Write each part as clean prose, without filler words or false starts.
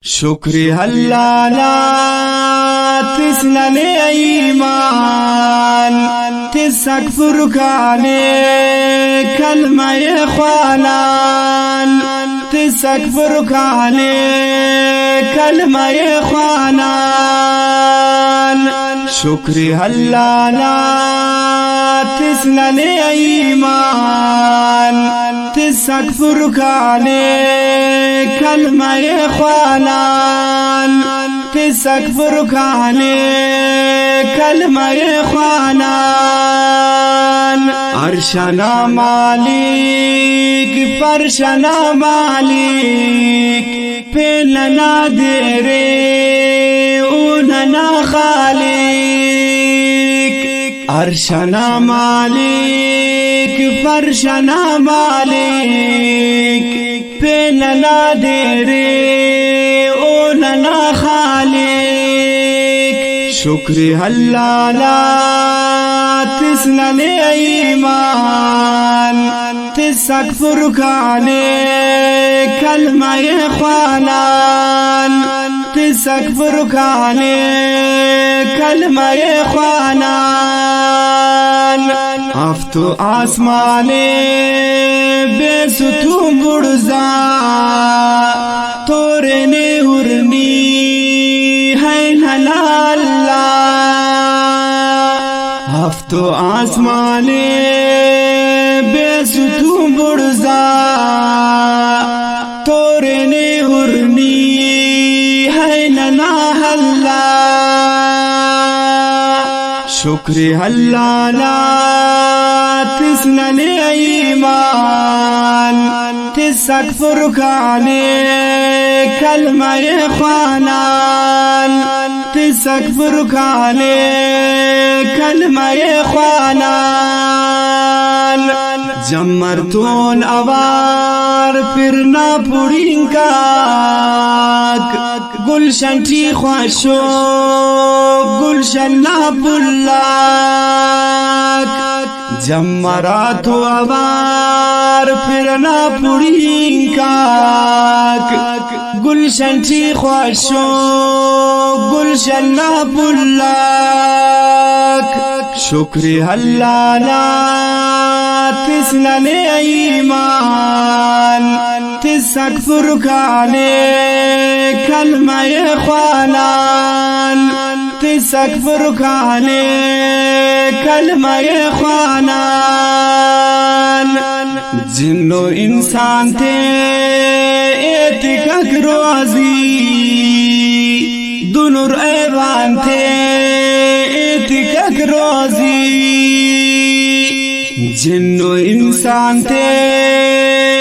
شکری اللہ لا تسنن ایمان تسک فرکانے کلمہ خوانان تسک فرکانے کلمہ خوانان شکری اللہ لا تسنن ایمان تسک فرکانے کلمہ خوانان تسک فرکانے کلمہ خوانان عرشنا مالک فرشنا مالک پھیلنا دیرے اوننا خالق عرشنا مالک فرشنا مالک پھیلنا دیرے اوننا خالق شکری اللہ لا تسنن ایمان تسک فرکانے کلمہ خوانان تسک فرکانے کلمہ خوانان افتو آسمانے بے ستون برزا تورنے ہرنی ہے اللہ افتو آسمانے بے ستون برزا تورنے ہرنی ہے اللہ شکری اللہ لا تسنن ایمان تسک فرکانے کلمہ خوانان تسک فرکانے کلمہ خوانان جمرتون اوار پھرنا پڑین کا گلشن ٹھی خواشو گلشن نا پلاک جمراتو اوار پھرنا پڑین کا گلشن ٹھی خواشو گلشن نا پلاک شکری اللہ لا تسنن ایمان تسک فرکانے کلمہ خوانان تسک فرکانے کلمہ خوانان جن و انسان تھے اعتکاک روزی دونر ایوان تھے اعتکاک روزی جن و انسان تھے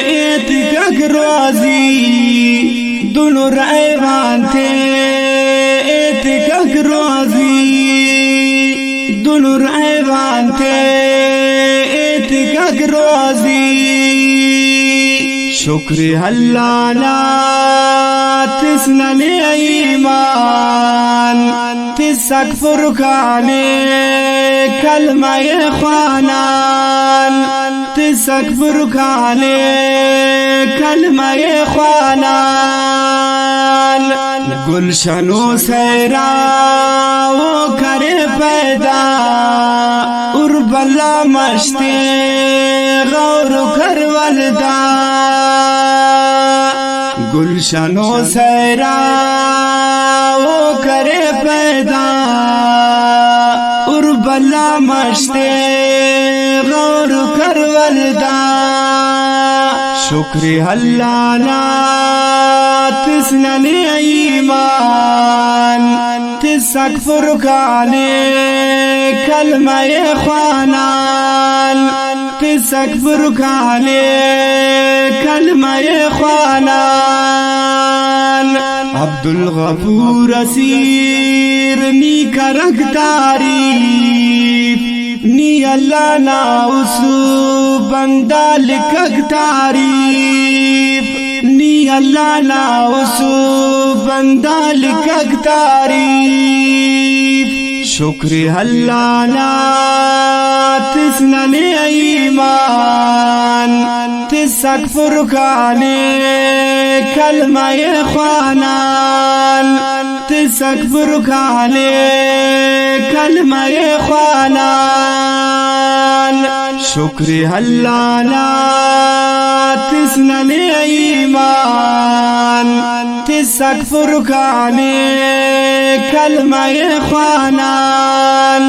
اعتکاک روزی دونر ایوان تھے اعتکاک روزی دونر ایوان تھے اعتکاک روزی شکری اللہ لا تسنن ایمان تسک فرکانے کلمہ خوانان تسک فرکانے کلمہ خوانان گلشن و سیرا وہ کرے پیدا اربلا مشتے غور کر ولدا گلشن و سیرا وہ کرے پیدا اربلا مشتے غور کر ولدا شکری اللہ لا تسنن ایمان تسک فرکانے کلمہ خوانان تسک فرکانے کلمہ خوانان عبدالغفور اسیر نی کرک تعریف نی اللہ نا اسو بندہ لکک تعریف نی اللہ نا اسو بندہ لکک تعریف शुक्र हल्लाना तिसनने ईमान तिसक फुरकाने कलमाए ख्वानान तिसक फुरकाने कलमाए ख्वानान शुक्र हल्लाना तिसनने ईमान तिसक फुरकाने कलमाए ख्वानान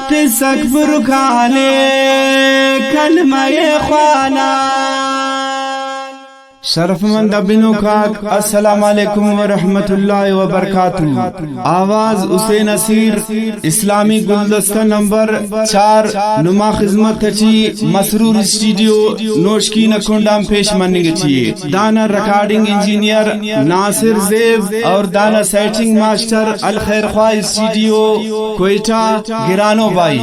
तिसक फुरकाने कलमाए ख्वानान। शरफमंद अबिनो खाक अस्सलाम वालेकुम व रहमतुल्लाहि व बरकातुहू। आवाज हुसैन असीर इस्लामी गुलदस्ता नंबर 4 नुमा खिदमत ची मसरूर स्टूडियो नोशकीन कुंडाम पेश मन्नी चाहिए। दाना रिकॉर्डिंग इंजीनियर नासिर जेब और दाना सेटिंग मास्टर अल खैर ख्वाह स्टूडियो कोयटा गिरानो बाई।